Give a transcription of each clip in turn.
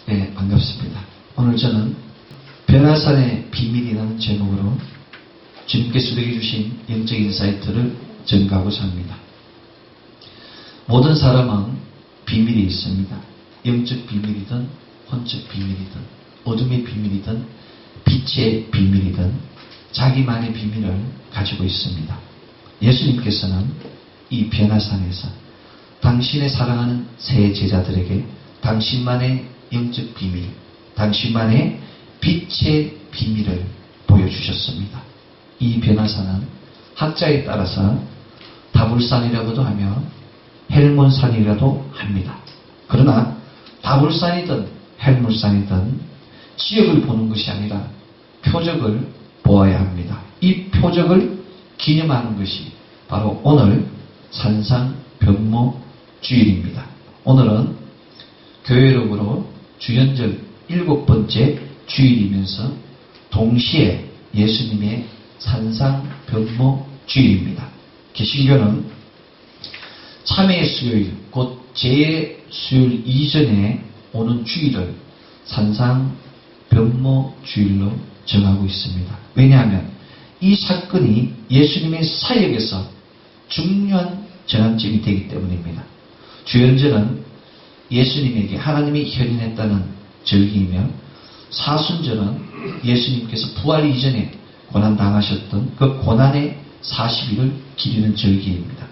네, 반갑습니다. 오늘 저는 변화산의 비밀이라는 제목으로 주님께서 우리에게 주신 영적 인사이트를 전가하고자 합니다. 모든 사람은 비밀이 있습니다. 영적 비밀이든 혼적 비밀이든 어둠의 비밀이든 빛의 비밀이든 자기만의 비밀을 가지고 있습니다. 예수님께서는 이 변화산에서 당신의 사랑하는 새 제자들에게 당신만의 영적 비밀, 당신만의 빛의 비밀을 보여주셨습니다. 이 변화산은 학자에 따라서 다불산이라고도 하며 헬몬산이라도 합니다. 그러나 다불산이든 헬몬산이든 지역을 보는 것이 아니라 표적을 보아야 합니다. 이 표적을 기념하는 것이 바로 오늘 산상 변모주일입니다. 오늘은 교회력으로 주연절 7번째 주일이면서 동시에 예수님의 산상 변모주일입니다. 개신교는 참회의 수요일, 곧 제수요일 이전에 오는 주일을 산상 변모주일로 정하고 있습니다. 왜냐하면 이 사건이 예수님의 사역에서 중요한 전환점이 되기 때문입니다. 주연절은 예수님에게 하나님이 현인했다는 절기이며 사순절은 예수님께서 부활 이전에 고난당하셨던 그 고난의 40일을 기리는 절기입니다.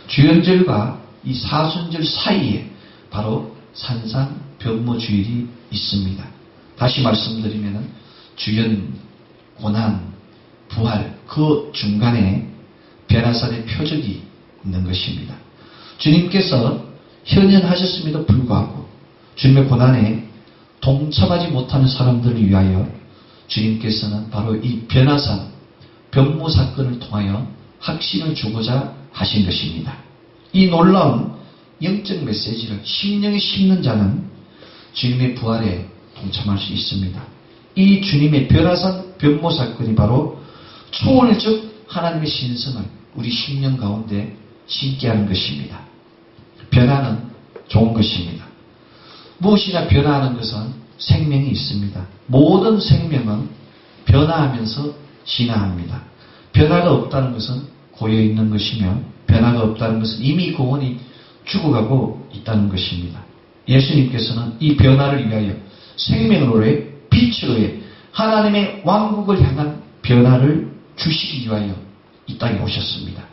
주연절과 이 사순절 사이에 바로 산상 변모주일이 있습니다. 다시 말씀드리면 주연, 고난, 부활 그 중간에 변화산의 표적이 있는 것입니다. 주님께서 현현하셨음에도 불구하고 주님의 고난에 동참하지 못하는 사람들을 위하여 주님께서는 바로 이 변화산 변모 사건을 통하여 확신을 주고자 하신 것입니다. 이 놀라운 영적 메시지를 심령에 심는 자는 주님의 부활에 동참할 수 있습니다. 이 주님의 변화산 변모 사건이 바로 초월적 하나님의 신성을 우리 심령 가운데 심게 하는 것입니다. 변화는 좋은 것입니다. 무엇이나 변화하는 것은 생명이 있습니다. 모든 생명은 변화하면서 진화합니다. 변화가 없다는 것은 고여있는 것이며 변화가 없다는 것은 이미 그 영혼이 죽어가고 있다는 것입니다. 예수님께서는 이 변화를 위하여 생명으로의 빛으로의 하나님의 왕국을 향한 변화를 주시기 위하여 이 땅에 오셨습니다.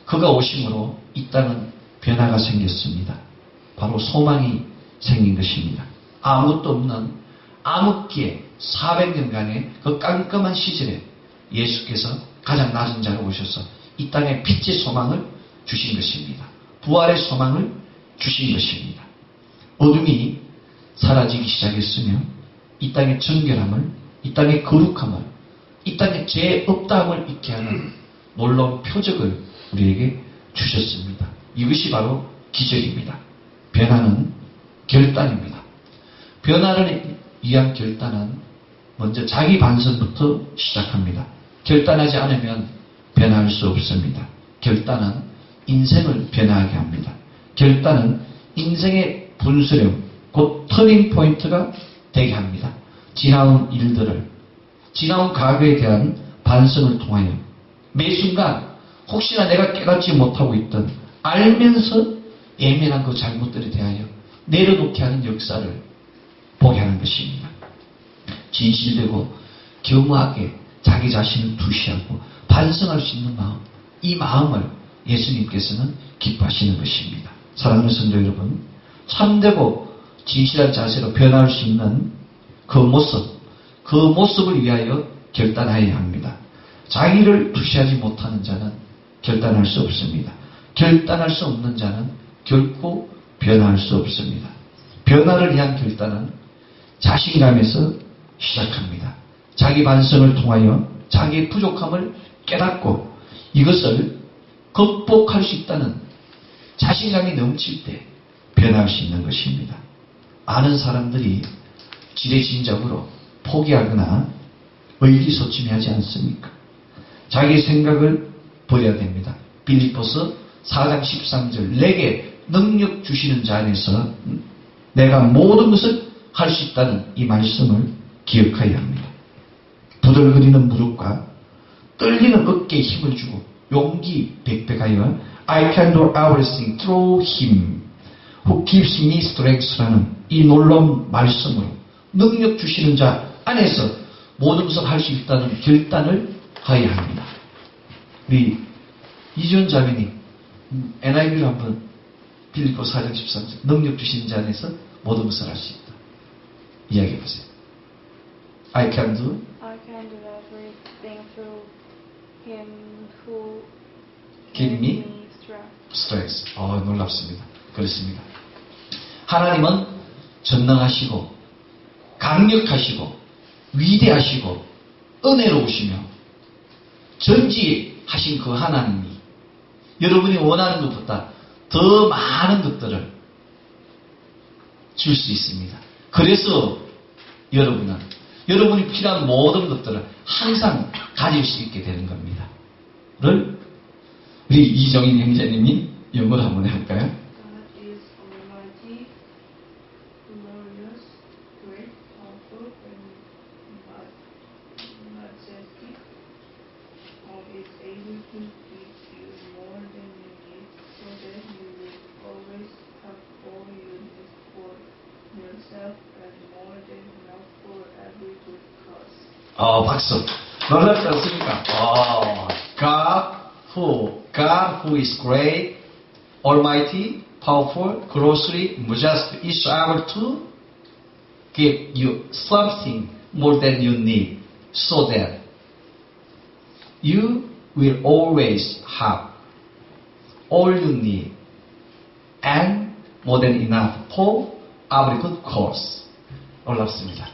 그가 오심으로 이 땅은 변화가 생겼습니다. 바로 소망이 생긴 것입니다. 아무것도 없는 암흑기에 400년간의 그 깜깜한 시절에 예수께서 가장 낮은 자로 오셔서 이 땅에 빛의 소망을 주신 것입니다. 부활의 소망을 주신 것입니다. 어둠이 사라지기 시작했으며 이 땅의 정결함을, 이 땅의 거룩함을, 이 땅에 죄 없다함을 잊게 하는 놀라운 표적을 우리에게 주셨습니다. 이것이 바로 기적입니다. 변화는 결단입니다. 변화를 위한 결단은 먼저 자기 반성부터 시작합니다. 결단하지 않으면 변화할 수 없습니다. 결단은 인생을 변화하게 합니다. 결단은 인생의 분수령, 곧 터닝 포인트가 되게 합니다. 지나온 일들을, 지나온 과거에 대한 반성을 통하여 매 순간 혹시나 내가 깨닫지 못하고 있던 알면서 예민한 그 잘못들에 대하여 내려놓게 하는 역사를 보게 하는 것입니다. 진실되고 겸허하게 자기 자신을 투시하고 반성할 수 있는 마음, 이 마음을 예수님께서는 기뻐하시는 것입니다. 사랑하는 성도 여러분, 참되고 진실한 자세로 변화할 수 있는 그 모습을 위하여 결단하여야 합니다. 자기를 투시하지 못하는 자는 결단할 수 없습니다. 결단할 수 없는 자는 결코 변화할 수 없습니다. 변화를 위한 결단은 자신감에서 시작합니다. 자기 반성을 통하여 자기의 부족함을 깨닫고 이것을 극복할 수 있다는 자신감이 넘칠 때 변화할 수 있는 것입니다. 많은 사람들이 지레짐작으로 포기하거나 의기소침해하지 않습니까? 자기 생각을 버려야 됩니다. 빌립보서 4장 13절 내게 능력 주시는 자 안에서 내가 모든 것을 할 수 있다는 이 말씀을 기억해야 합니다. 부들거리는 무릎과 떨리는 어깨에 힘을 주고 용기 백백하여 I can do everything through him who gives me strength라는 이 놀라운 말씀으로 능력 주시는 자 안에서 모든 것을 할 수 있다는 결단을 하여야 합니다. 우리 이지원 자매님 NIV를 한번 빌립보 4장 13절 능력 주시는 자 안에서 모든 것을 할 수 있다. 이야기해 보세요. I can do everything through him who give me strength. 놀랍습니다. 그렇습니다. 하나님은 전능하시고 강력하시고 위대하시고 은혜로우시며 전지하신 그 하나님이 여러분이 원하는 것보다 더 많은 것들을 줄 수 있습니다. 그래서 여러분이 필요한 모든 것들을 항상 가질 수 있게 되는 겁니다. 를 우리 이정인 형제님이 영어로 한번 해볼까요? God is almighty, glorious, great, powerful, and majestic. Is able to give you more than you need, so that you will always have all you need for yourself and more than enough for every good cause. 박수. 놀랍지 않습니까? God who is great, almighty, powerful, gloriously, majestic, is able to give you something more than you need, so that you will always have all you need and more than enough for every good cause. 놀랍습니다.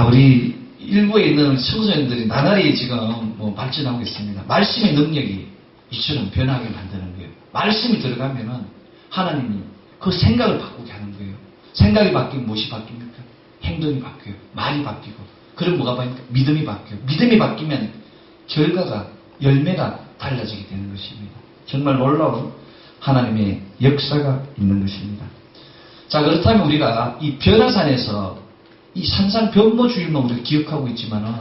우리 일부에 있는 청소년들이 나날이 지금 발전하고 있습니다. 말씀의 능력이 이처럼 변하게 만드는 거예요. 말씀이 들어가면은 하나님이 그 생각을 바꾸게 하는 거예요. 생각이 바뀌면 무엇이 바뀝니까? 행동이 바뀌어요. 말이 바뀌고. 그럼 뭐가 바뀝니까? 믿음이 바뀌어요. 믿음이 바뀌면 결과가, 열매가 달라지게 되는 것입니다. 정말 놀라운 하나님의 역사가 있는 것입니다. 자, 그렇다면 우리가 이 변화산에서 이 산상변모주의만 우리가 기억하고 있지만은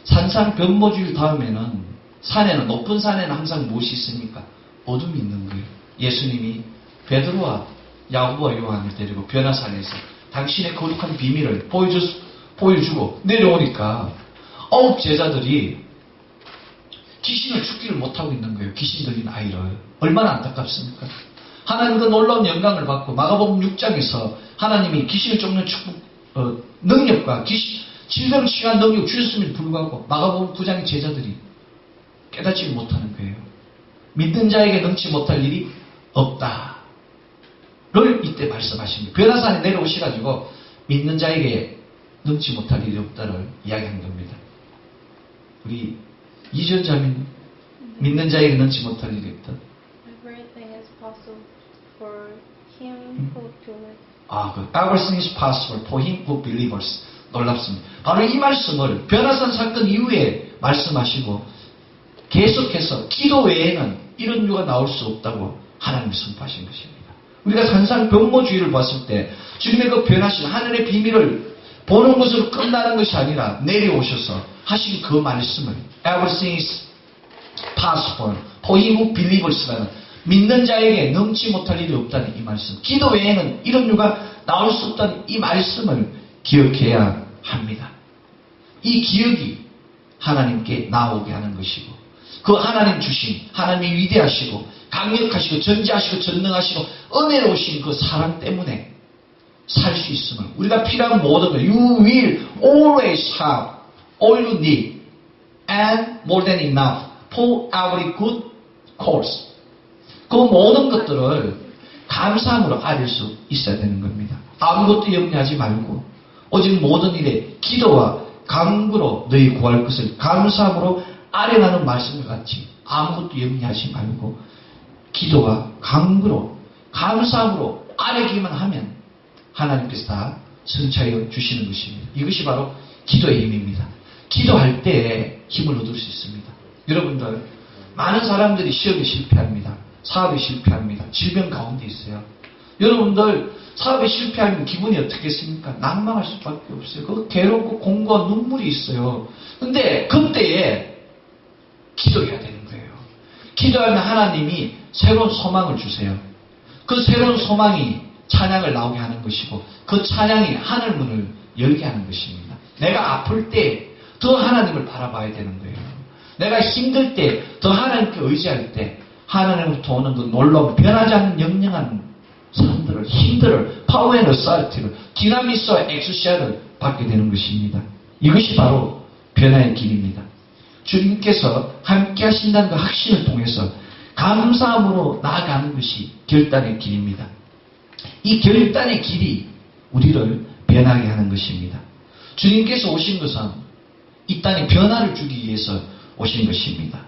산상변모주의 다음에는 산에는, 높은 산에는 항상 무엇이 있습니까? 어둠이 있는 거예요. 예수님이 베드로와 야고보와 요한을 데리고 변화산에서 당신의 거룩한 비밀을 보여주고 내려오니까 9 제자들이 귀신을 죽기를 못하고 있는 거예요. 귀신 들린 아이를. 얼마나 안타깝습니까? 하나님 그 놀라운 영광을 받고 마가복음 6장에서 하나님이 귀신을 쫓는 능력과 질병을 치유한 능력을 주셨음에도 불구하고 마가복음 9장의 제자들이 깨닫지 못하는 거예요. 믿는 자에게 능치 못할 일이 없다. 를 이때 말씀하십니다. 변화산에 내려오셔가지고 믿는 자에게 능치 못할 일이 없다를 이야기한 겁니다. 우리 이전 자매님, 믿는 자에게 능치 못할 일이 없다. Everything is possible for him who believeth. Everything is possible for him who believes. 놀랍습니다. 바로 이 말씀을 변화산 사건 이후에 말씀하시고 계속해서 기도 외에는 이런 이유가 나올 수 없다고 하나님이 선포하신 것입니다. 우리가 산상변모주의를 봤을 때 주님의 그 변하신 하늘의 비밀을 보는 것으로 끝나는 것이 아니라 내려오셔서 하신 그 말씀을 Everything is possible for him who believes라는 믿는 자에게 능치 못할 일이 없다는 이 말씀, 기도 외에는 이런 이유가 나올 수 없다는 이 말씀을 기억해야 합니다. 이 기억이 하나님께 나오게 하는 것이고 그 하나님 주신, 하나님이 위대하시고 강력하시고 전지하시고 전능하시고 은혜로우신 그 사랑 때문에 살 수 있음을, 우리가 필요한 모든 것, You will always have all you need and more than enough for every good cause. 그 모든 것들을 감사함으로 아릴 수 있어야 되는 겁니다. 아무것도 염려하지 말고 오직 모든 일에 기도와 간구로 너희 구할 것을 감사함으로 아뢰라는 말씀과 같이 아무것도 염려하지 말고 기도와 간구로 감사함으로 아뢰기만 하면 하나님께서 다 선차여 주시는 것입니다. 이것이 바로 기도의 힘입니다. 기도할 때 힘을 얻을 수 있습니다. 여러분들, 많은 사람들이 시험에 실패합니다. 사업에 실패합니다. 질병 가운데 있어요. 여러분들 사업에 실패하면 기분이 어떻겠습니까? 낭망할 수밖에 없어요. 그 괴롭고 공고한 눈물이 있어요. 근데 그때에 기도해야 되는 거예요. 기도하면 하나님이 새로운 소망을 주세요. 그 새로운 소망이 찬양을 나오게 하는 것이고 그 찬양이 하늘문을 열게 하는 것입니다. 내가 아플 때 더 하나님을 바라봐야 되는 거예요. 내가 힘들 때 더 하나님께 의지할 때 하나님으로부터 오는 그 놀라운 변하지 않는 영영한 사람들을, 힘들을, 파워 앤 어사이티를, 디나미스와 엑스시아를 받게 되는 것입니다. 이것이 바로 변화의 길입니다. 주님께서 함께 하신다는 그 확신을 통해서 감사함으로 나아가는 것이 결단의 길입니다. 이 결단의 길이 우리를 변하게 하는 것입니다. 주님께서 오신 것은 이 땅에 변화를 주기 위해서 오신 것입니다.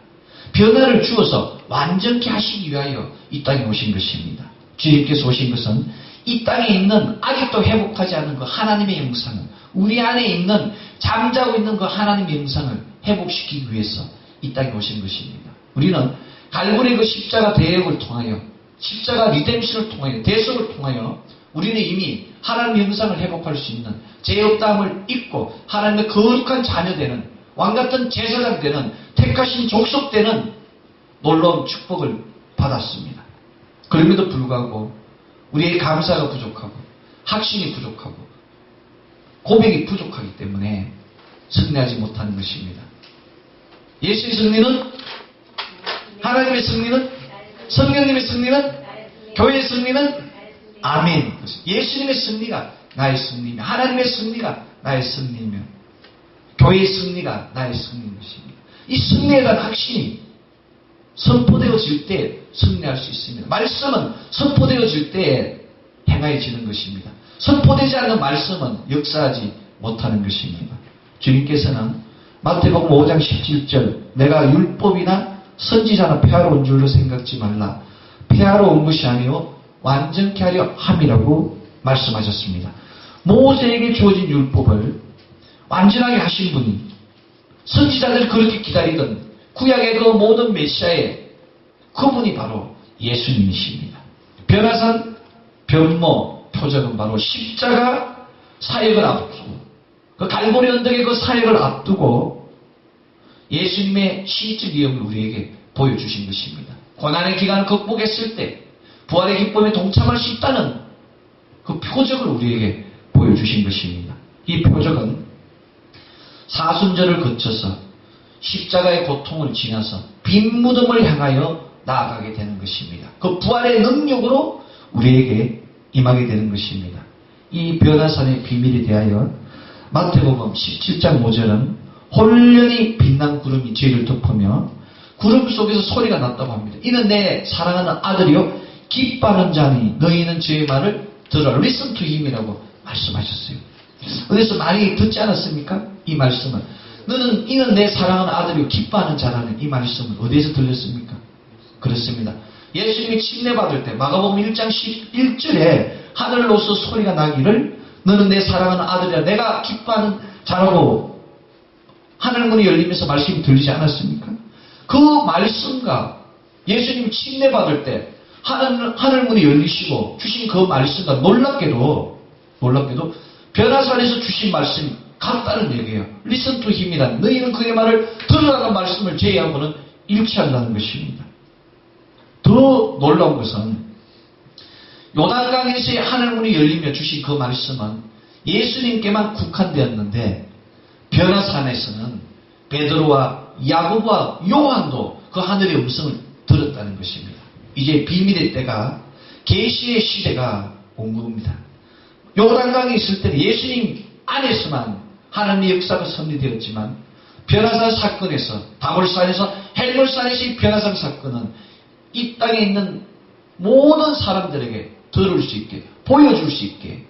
변화를 주어서 완전케 하시기 위하여 이 땅에 오신 것입니다. 주님께서 오신 것은 이 땅에 있는 아직도 회복하지 않은 그 하나님의 영상을, 우리 안에 있는 잠자고 있는 그 하나님의 영상을 회복시키기 위해서 이 땅에 오신 것입니다. 우리는 갈보리 그 십자가 대역을 통하여, 십자가 리뎀션을 통하여, 대속을 통하여 우리는 이미 하나님의 영상을 회복할 수 있는 죄 없다함을 잊고 하나님의 거룩한 자녀되는, 왕같은 제사장 되는, 택하신 족속 되는 놀라운 축복을 받았습니다. 그럼에도 불구하고 우리의 감사가 부족하고 확신이 부족하고 고백이 부족하기 때문에 승리하지 못하는 것입니다. 예수의 승리는, 하나님의 승리는, 성령님의 승리는, 교회의 승리는 아멘. 예수님의 승리가 나의 승리며 하나님의 승리가 나의 승리며 교회의 승리가 나의 승리인 것입니다. 이 승리에 대한 확신이 선포되어질 때 승리할 수 있습니다. 말씀은 선포되어질 때 행하여지는 것입니다. 선포되지 않는 말씀은 역사하지 못하는 것입니다. 주님께서는 마태복음 5장 17절 내가 율법이나 선지자나 폐하러 온 줄로 생각지 말라. 폐하러 온 것이 아니요 완전케 하려 함이라고 말씀하셨습니다. 모세에게 주어진 율법을 완전하게 하신 분이, 선지자들 그렇게 기다리던 구약의 그 모든 메시아의 그분이 바로 예수님이십니다. 변화산, 변모, 표적은 바로 십자가 사역을 앞두고 그 갈보리 언덕의 그 사역을 앞두고 예수님의 시적 위험을 우리에게 보여주신 것입니다. 고난의 기간을 극복했을 때 부활의 기쁨에 동참할 수 있다는 그 표적을 우리에게 보여주신 것입니다. 이 표적은 사순절을 거쳐서 십자가의 고통을 지나서 빈 무덤을 향하여 나아가게 되는 것입니다. 그 부활의 능력으로 우리에게 임하게 되는 것입니다. 이 변화산의 비밀에 대하여 마태복음 17장 5절은 홀련히 빛난 구름이 죄를 덮으며 구름 속에서 소리가 났다고 합니다. 이는 내 사랑하는 아들이요 기뻐하는 자니 너희는 저의 말을 들어 listen to him이라고 말씀하셨어요. 어디서 많이 듣지 않았습니까? 이 말씀을. 이는 내 사랑하는 아들이요 기뻐하는 자라는 이 말씀을 어디에서 들렸습니까? 그렇습니다. 예수님이 침례받을 때 마가복음 1장 11절에 하늘로서 소리가 나기를 너는 내 사랑하는 아들이라 내가 기뻐하는 자라고 하늘문이 열리면서 말씀이 들리지 않았습니까? 그 말씀과 예수님이 침례받을 때 하늘문이 열리시고 주신 그 말씀과 놀랍게도 변화산에서 주신 말씀이 같다는 얘기예요. Listen to him이란 너희는 그의 말을 들으라는 말씀을 제의하고는 일치한다는 것입니다. 더 놀라운 것은 요단강에서의 하늘문이 열리며 주신 그 말씀은 예수님께만 국한되었는데 변화산에서는 베드로와 야고보와 요한도 그 하늘의 음성을 들었다는 것입니다. 이제 비밀의 때가 계시의 시대가 온 겁니다. 요단강에 있을 때는 예수님 안에서만 하나님의 역사가 섭리되었지만 변화산 사건에서 다볼산에서 헬몰산에서의 변화산 사건은 이 땅에 있는 모든 사람들에게 들을 수 있게 보여줄 수 있게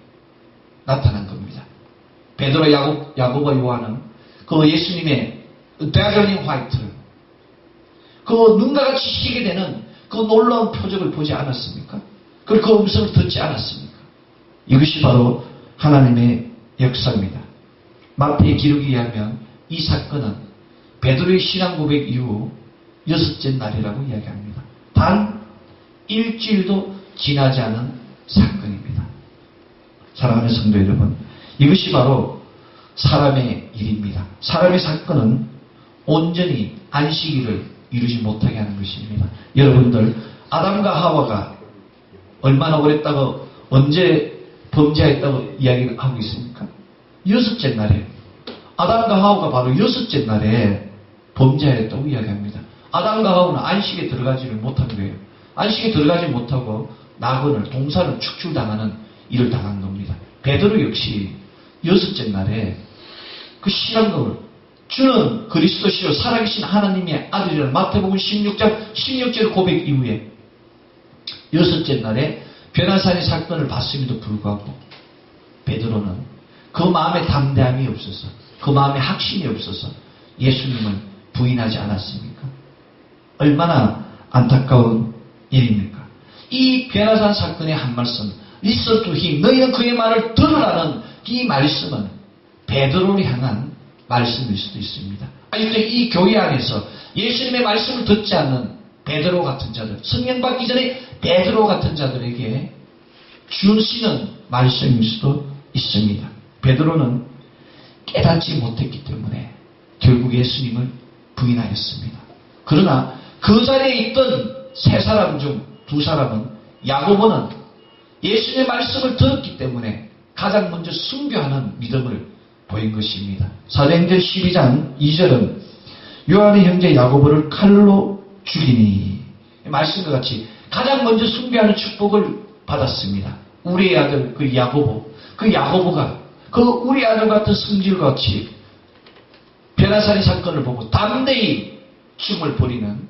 나타난 겁니다. 베드로, 야고보, 요한은 그 예수님의 dazzling white를 그 눈과 같이 희게 되는 그 놀라운 표적을 보지 않았습니까? 그리고 그 음성을 듣지 않았습니까? 이것이 바로 하나님의 역사입니다. 마태의 기록에 의하면 이 사건은 베드로의 신앙 고백 이후 6째 날이라고 이야기합니다. 단 일주일도 지나지 않은 사건입니다. 사랑하는 성도 여러분, 이것이 바로 사람의 일입니다. 사람의 사건은 온전히 안식일을 이루지 못하게 하는 것입니다. 여러분들, 아담과 하와가 얼마나 오랬다고, 언제 범죄했다고 이야기를 하고 있습니까? 6째 날에, 아담과 하와가 바로 6째 날에 범죄했다고 이야기합니다. 아담과 하와는 안식에 들어가지를 못한 거예요. 안식에 들어가지 못하고 낙원을, 동산을 축출당하는 일을 당한 겁니다. 베드로 역시 6째 날에 그 신앙을, 주는 그리스도시요 살아계신 하나님의 아들이라는 마태복음 16장 16절 고백 이후에 6째 날에 변화산의 사건을 봤음에도 불구하고 베드로는 그 마음에 담대함이 없어서, 그 마음에 확신이 없어서 예수님을 부인하지 않았습니까? 얼마나 안타까운 일입니까? 이 변화산 사건의 한 말씀, Listen to him, 너희는 그의 말을 들으라는 이 말씀은 베드로를 향한 말씀일 수도 있습니다. 아직도 이 교회 안에서 예수님의 말씀을 듣지 않는 베드로 같은 자들, 성령 받기 전에 베드로 같은 자들에게 주시는 말씀일 수도 있습니다. 베드로는 깨닫지 못했기 때문에 결국 예수님을 부인하였습니다. 그러나 그 자리에 있던 세 사람 중 두 사람은, 야고보는 예수님의 말씀을 들었기 때문에 가장 먼저 순교하는 믿음을 보인 것입니다. 사도행전 12장 2절은 요한의 형제 야고보를 칼로 죽이니, 말씀과 같이 가장 먼저 순교하는 축복을 받았습니다. 우리의 아들 그 야고보, 그 야고보가 그 우리 아들 같은 성질과 같이 변화산의 사건을 보고 담대히 춤을 부리는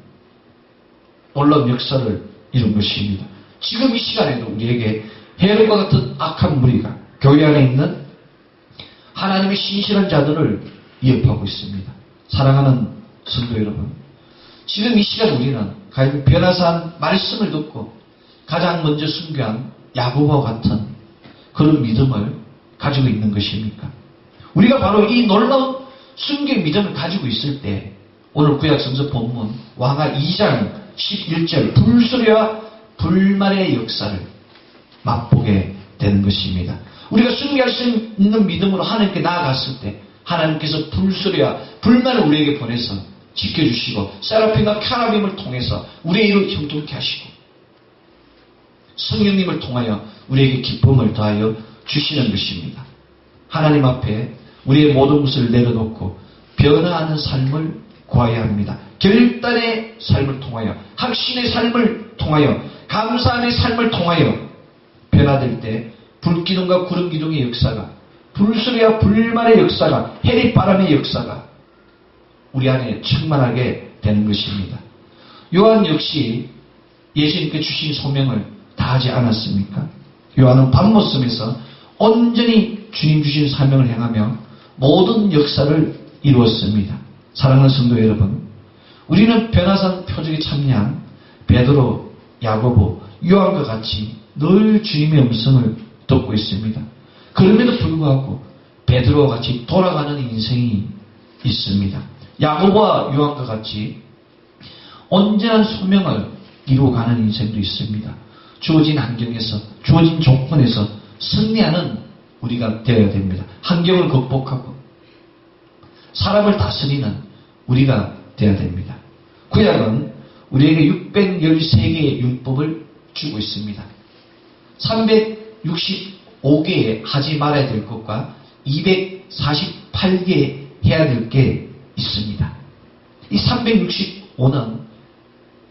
놀라운 역사를 이룬 것입니다. 지금 이 시간에도 우리에게 헤롯과 같은 악한 무리가 교회 안에 있는 하나님의 신실한 자들을 위협하고 있습니다. 사랑하는 성도 여러분, 지금 이 시간 우리는 과연 변화산 말씀을 듣고 가장 먼저 순교한 야고보와 같은 그런 믿음을 가지고 있는 것입니까? 우리가 바로 이 놀라운 순교의 믿음을 가지고 있을 때 오늘 구약 성서 본문 왕하 2장 11절 불수레와 불말의 역사를 맛보게 되는 것입니다. 우리가 순교할 수 있는 믿음으로 하나님께 나아갔을 때 하나님께서 불수레와 불말을 우리에게 보내서 지켜주시고 세라핀과 캬라빔을 통해서 우리의 일을 형통케 하시고 성령님을 통하여 우리에게 기쁨을 더하여 주시는 것입니다. 하나님 앞에 우리의 모든 것을 내려놓고 변화하는 삶을 구해야 합니다. 결단의 삶을 통하여, 확신의 삶을 통하여, 감사함의 삶을 통하여 변화될 때 불기둥과 구름기둥의 역사가, 불수레와 불말의 역사가, 해리바람의 역사가 우리 안에 충만하게 되는 것입니다. 요한 역시 예수님께 주신 소명을 다하지 않았습니까? 요한은 밤모섬에서 온전히 주님 주신 사명을 행하며 모든 역사를 이루었습니다. 사랑하는 성도 여러분, 우리는 변화산 표적에 참여한 베드로, 야고보, 요한과 같이 늘 주님의 음성을 듣고 있습니다. 그럼에도 불구하고 베드로와 같이 돌아가는 인생이 있습니다. 야고보와 요한과 같이 온전한 소명을 이루어가는 인생도 있습니다. 주어진 환경에서, 주어진 조건에서 승리하는 우리가 되어야 됩니다. 환경을 극복하고 사람을 다스리는 우리가 되어야 됩니다. 구약은 우리에게 613개의 율법을 주고 있습니다. 365개의 하지 말아야 될 것과 248개 해야 될 게 있습니다. 이 365는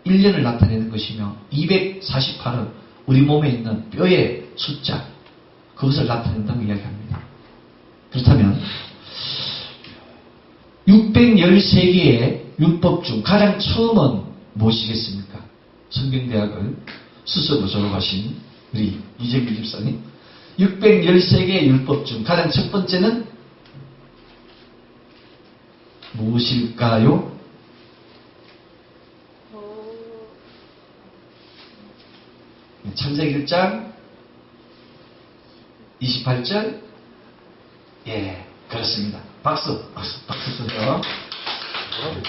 1년을 나타내는 것이며 248은 우리 몸에 있는 뼈의 숫자, 그것을 나타낸다고 이야기합니다. 그렇다면 613개의 율법 중 가장 처음은 무엇이겠습니까? 성경대학을 스스로 졸업하신 우리 이재규 집사님, 613개의 율법 중 가장 첫 번째는 무엇일까요? 창세기 1장 28절. 예, 그렇습니다. 박수, 박수, 박수 쳐요.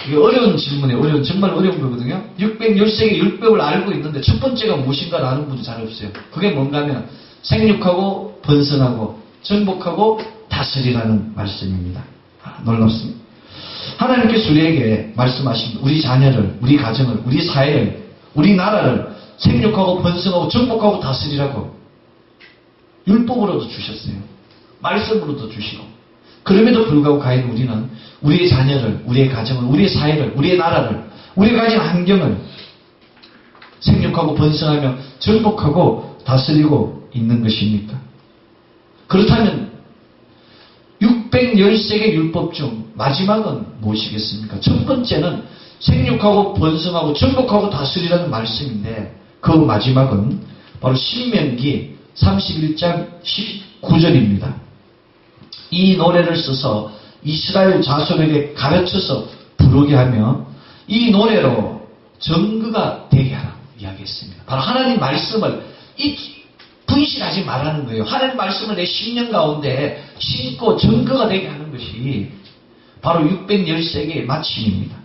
이게 어려운 질문이에요. 정말 어려운 거거든요. 613개의 율법을 알고 있는데 첫 번째가 무엇인가 아는 분이 잘 없어요. 그게 뭔가 하면 생육하고 번성하고 정복하고 다스리라는 말씀입니다. 놀랍습니다. 하나님께서 우리에게 말씀하십니다. 우리 자녀를, 우리 가정을, 우리 사회를, 우리 나라를 생육하고 번성하고 정복하고 다스리라고 율법으로도 주셨어요. 말씀으로도 주시고. 그럼에도 불구하고 과연 우리는 우리의 자녀를, 우리의 가정을, 우리의 사회를, 우리의 나라를, 우리가 가진 환경을 생육하고 번성하며 정복하고 다스리고 있는 것입니까? 그렇다면 613개 율법 중 마지막은 무엇이겠습니까? 첫 번째는 생육하고 번성하고 정복하고 다스리라는 말씀인데 그 마지막은 바로 신명기 31장 19절입니다. 이 노래를 써서 이스라엘 자손에게 가르쳐서 부르게 하며 이 노래로 정그가 되게 하라고 이야기했습니다. 바로 하나님 말씀을 분실하지 말라는 거예요. 하나님 말씀을 내 심령 가운데 심고 정그가 되게 하는 것이 바로 613개의 마침입니다.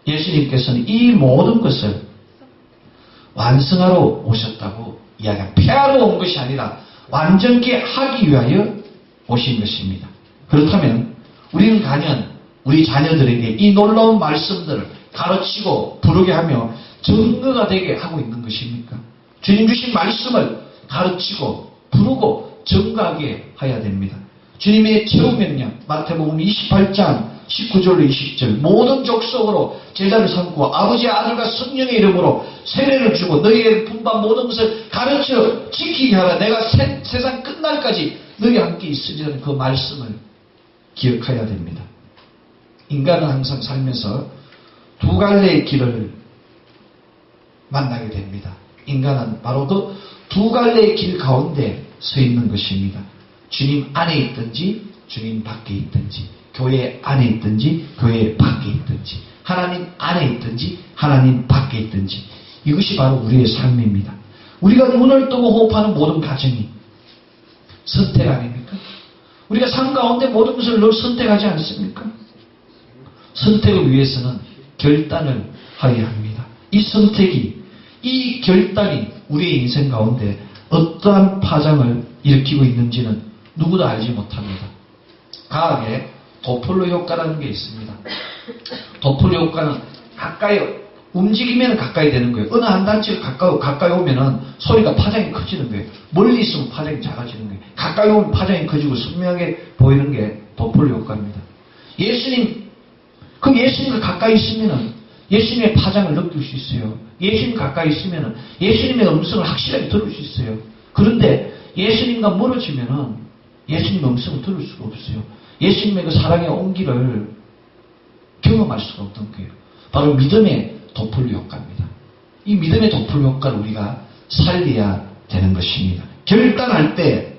예수님께서는 이 모든 것을 완성하러 오셨다고 이야기합니다. 폐하러 온 것이 아니라 완전케 하기 위하여 오신 것입니다. 그렇다면 우리는 과연 우리 자녀들에게 이 놀라운 말씀들을 가르치고 부르게 하며 정거가 되게 하고 있는 것입니까? 주님 주신 말씀을 가르치고 부르고 정거하게 해야 됩니다. 주님의 최후 명령 마태복음 28장 19절로 20절 모든 족속으로 제자를 삼고 아버지 아들과 성령의 이름으로 세례를 주고 너희에게 분반 모든 것을 가르쳐 지키게 하라. 내가 세상 끝날까지 너희와 함께 있으리라는 그 말씀을 기억해야 됩니다. 인간은 항상 살면서 두 갈래의 길을 만나게 됩니다. 인간은 바로 그 두 갈래의 길 가운데 서 있는 것입니다. 주님 안에 있든지 주님 밖에 있든지 교회 안에 있든지 교회 밖에 있든지 하나님 안에 있든지 하나님 밖에 있든지 이것이 바로 우리의 삶입니다. 우리가 눈을 뜨고 호흡하는 모든 가정이 선택 아닙니까? 우리가 삶 가운데 모든 것을 늘 선택하지 않습니까? 선택을 위해서는 결단을 하여야 합니다. 이 선택이 이 결단이 우리의 인생 가운데 어떠한 파장을 일으키고 있는지는 누구도 알지 못합니다. 과학에 도플러 효과라는 게 있습니다. 도플러 효과는 가까이 움직이면 가까이 되는 거예요. 어느 한 단체가 가까이 오면은 소리가 파장이 커지는 거예요. 멀리 있으면 파장이 작아지는 거예요. 가까이 오면 파장이 커지고 선명하게 보이는 게 도플러 효과입니다. 예수님과 가까이 있으면은 예수님의 파장을 느낄 수 있어요. 예수님 가까이 있으면은 예수님의 음성을 확실하게 들을 수 있어요. 그런데 예수님과 멀어지면은 예수님의 음성을 들을 수가 없어요. 예수님의 그 사랑의 온기를 경험할 수가 없던 거예요. 바로 믿음의 도플러 효과입니다. 이 믿음의 도플러 효과를 우리가 살려야 되는 것입니다. 결단할 때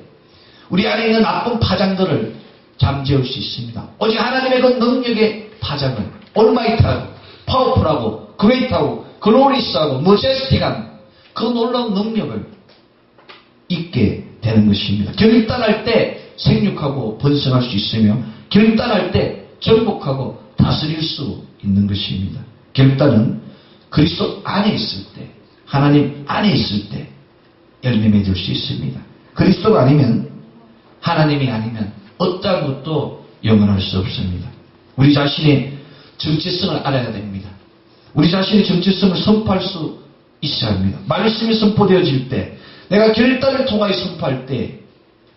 우리 안에 있는 나쁜 파장들을 잠재울 수 있습니다. 오직 하나님의 그 능력의 파장을 올마이트하고 파워풀하고 그레이트하고 글로리스하고 머제스틱한 그 놀라운 능력을 있게 되는 것입니다. 결단할 때 생육하고 번성할 수 있으며 결단할 때 정복하고 다스릴 수 있는 것입니다. 결단은 그리스도 안에 있을 때 하나님 안에 있을 때 열매 맺을 수 있습니다. 그리스도가 아니면 하나님이 아니면 어떠한 것도 영원할 수 없습니다. 우리 자신의 정체성을 알아야 됩니다. 우리 자신의 정체성을 선포할 수 있어야 합니다. 말씀이 선포되어질 때 내가 결단을 통하여 선포할 때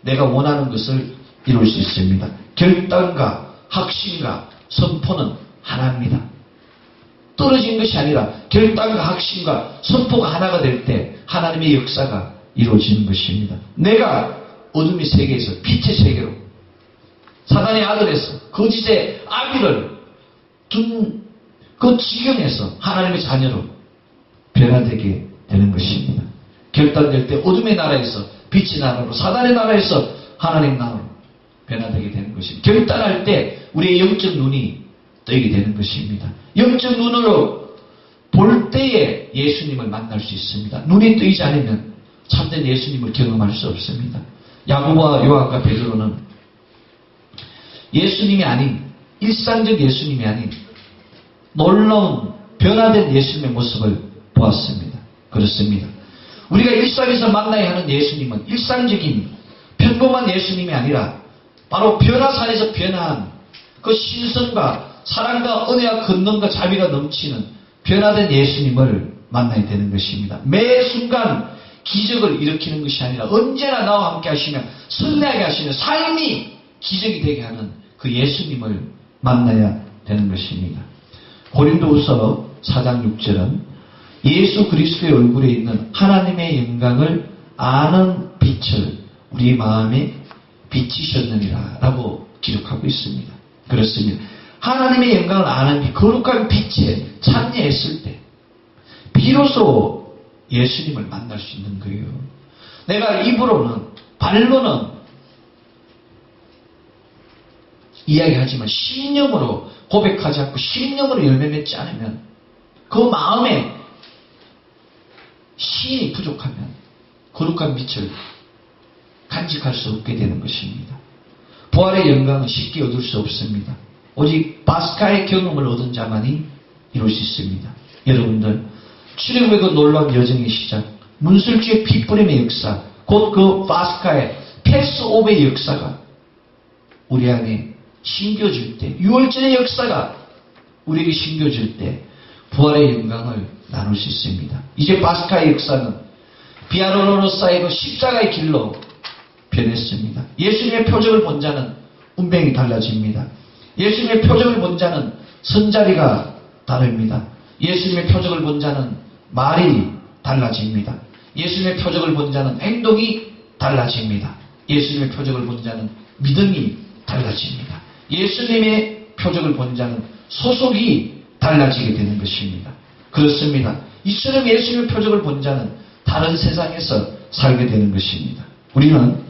내가 원하는 것을 이룰 수 있습니다. 결단과 확신과 선포는 하나입니다. 떨어진 것이 아니라 결단과 확신과 선포가 하나가 될 때 하나님의 역사가 이루어지는 것입니다. 내가 어둠의 세계에서 빛의 세계로 사단의 아들에서 거짓의 아비를 둔 그 지경에서 하나님의 자녀로 변화되게 되는 것입니다. 결단될 때 어둠의 나라에서 빛의 나라로 사단의 나라에서 하나님 나라로 변화되게 되는 것입니다. 결단할 때 우리의 영적 눈이 뜨게 되는 것입니다. 영적 눈으로 볼 때에 예수님을 만날 수 있습니다. 눈이 뜨이지 않으면 참된 예수님을 경험할 수 없습니다. 야고보와 요한과 베드로는 예수님이 아닌 일상적 예수님이 아닌 놀라운 변화된 예수님의 모습을 보았습니다. 그렇습니다. 우리가 일상에서 만나야 하는 예수님은 일상적인 평범한 예수님이 아니라 바로 변화산에서 변화한 그 신성과 사랑과 은혜와 권능과 자비가 넘치는 변화된 예수님을 만나야 되는 것입니다. 매 순간 기적을 일으키는 것이 아니라 언제나 나와 함께 하시며 선내하게 하시는 삶이 기적이 되게 하는 그 예수님을 만나야 되는 것입니다. 고린도후서 4장 6절은 예수 그리스도의 얼굴에 있는 하나님의 영광을 아는 빛을 우리 마음에 비치셨느니라 라고 기록하고 있습니다. 그렇습니다. 하나님의 영광을 아는 빛, 거룩한 빛에 참여했을 때 비로소 예수님을 만날 수 있는 거예요. 내가 입으로는 발로는 이야기하지만 신념으로 고백하지 않고 신념으로 열매 맺지 않으면 그 마음에 신이 부족하면 거룩한 빛을 간직할 수 없게 되는 것입니다. 부활의 영광은 쉽게 얻을 수 없습니다. 오직 바스카의 경험을 얻은 자만이 이룰 수 있습니다. 여러분들 출애굽의 그 놀라운 여정의 시작, 문술주의 핏부림의 역사, 곧 그 바스카의 패스오브의 역사가 우리 안에 심겨질 때, 유월절의 역사가 우리에게 심겨질 때 부활의 영광을 나눌 수 있습니다. 이제 바스카의 역사는 비아로로사의 그 십자가의 길로 변했습니다. 예수님의 표적을 본 자는 운명이 달라집니다. 예수님의 표적을 본 자는 선자리가 다릅니다. 예수님의 표적을 본 자는 말이 달라집니다. 예수님의 표적을 본 자는 행동이 달라집니다. 예수님의 표적을 본 자는 믿음이 달라집니다. 예수님의 표적을 본 자는 소속이 달라지게 되는 것입니다. 그렇습니다. 이처럼 예수님의 표적을 본 자는 다른 세상에서 살게 되는 것입니다. 우리는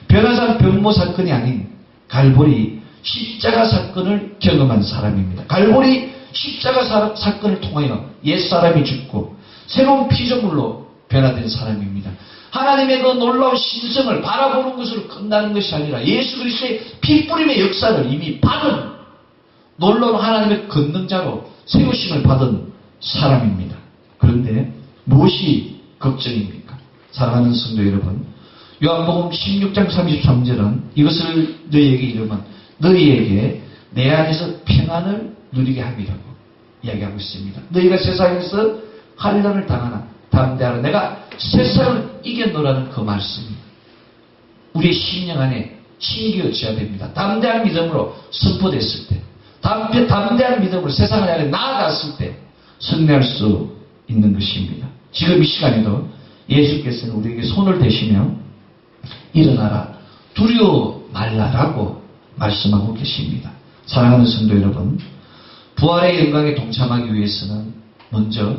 변화산 병모 사건이 아닌 갈보리 십자가 사건을 경험한 사람입니다. 갈보리 십자가 사건을 통하여 옛사람이 죽고 새로운 피조물로 변화된 사람입니다. 하나님의 그 놀라운 신성을 바라보는 것으로 끝나는 것이 아니라 예수 그리스도의 핏부림의 역사를 이미 받은 놀라운 하나님의 권능자로 세우심을 받은 사람입니다. 그런데 무엇이 걱정입니까? 사랑하는 성도 여러분, 요한복음 16장 33절은 이것을 너희에게 이르면 너희에게 내 안에서 평안을 누리게 함이라고 이야기하고 있습니다. 너희가 세상에서 환난을 당하나 담대하라. 내가 세상을 이겨노라는 그 말씀이 우리의 심령 안에 심겨져야 됩니다. 담대한 믿음으로 선포됐을 때, 담대한 믿음으로 세상을 향해 나아갔을 때 승리할 수 있는 것입니다. 지금 이 시간에도 예수께서는 우리에게 손을 대시며 일어나라, 두려워 말라라고 말씀하고 계십니다. 사랑하는 성도 여러분, 부활의 영광에 동참하기 위해서는 먼저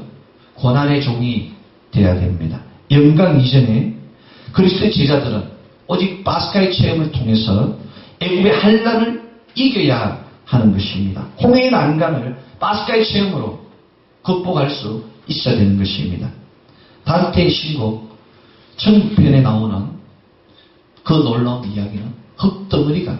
고난의 종이 되어야 됩니다. 영광 이전에 그리스도의 제자들은 오직 바스카의 체험을 통해서 애굽의 환난을 이겨야 하는 것입니다. 홍해의 난간을 바스카의 체험으로 극복할 수 있어야 되는 것입니다. 단테의 신곡 천국편에 나오는 그 놀라운 이야기는 흙덩어리가,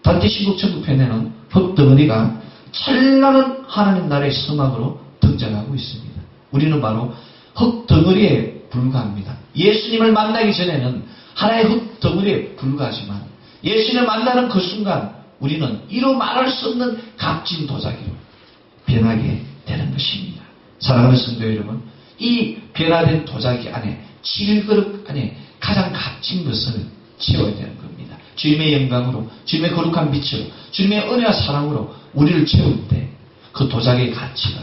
단테 신곡 천국편에는 흙덩어리가 찬란한 하나님 나라의 서막으로 등장하고 있습니다. 우리는 바로 흙덩어리에 불과합니다. 예수님을 만나기 전에는 하나의 흙덩어리에 불과하지만 예수님을 만나는 그 순간 우리는 이루 말할 수 없는 값진 도자기로 변하게 되는 것입니다. 사랑하는 성도 여러분, 이 변화된 도자기 안에, 질그릇 안에 가장 값진 것을 채워야 되는 겁니다. 주님의 영광으로, 주님의 거룩한 빛으로, 주님의 은혜와 사랑으로 우리를 채울 때 그 도자기의 가치가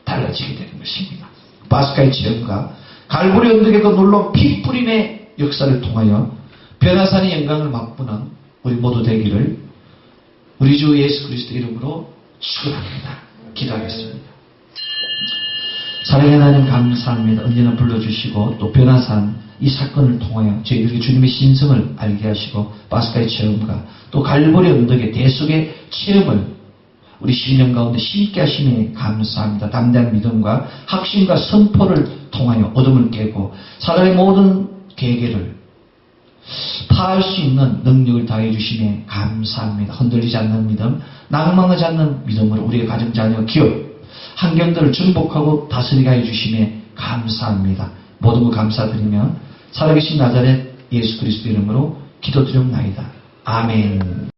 달라지게 되는 것입니다. 바스카의 체험과 갈보리 언덕의 그 놀라운 핏부림의 역사를 통하여 변화산의 영광을 맛보는 우리 모두 되기를 우리 주 예수 그리스도 이름으로 축원합니다. 기도하겠습니다. 사랑의 하나님 감사합니다. 언제나 불러주시고 또 변화산 이 사건을 통하여 저희들에게 주님의 신성을 알게 하시고 바스카의 체험과 또 갈보리 언덕의 대속의 체험을 우리 심령 가운데 심게 하심에 감사합니다. 담대한 믿음과 확신과 선포를 통하여 어둠을 깨고 사단의 모든 계계를 파할 수 있는 능력을 다해 주심에 감사합니다. 흔들리지 않는 믿음, 낭망하지 않는 믿음으로 우리의 가정, 자녀, 기업, 환경들을 정복하고 다스리게 해 주심에 감사합니다. 모든 것 감사드리며 살아계신 나자렛 예수 그리스도 이름으로 기도드리옵나이다. 아멘.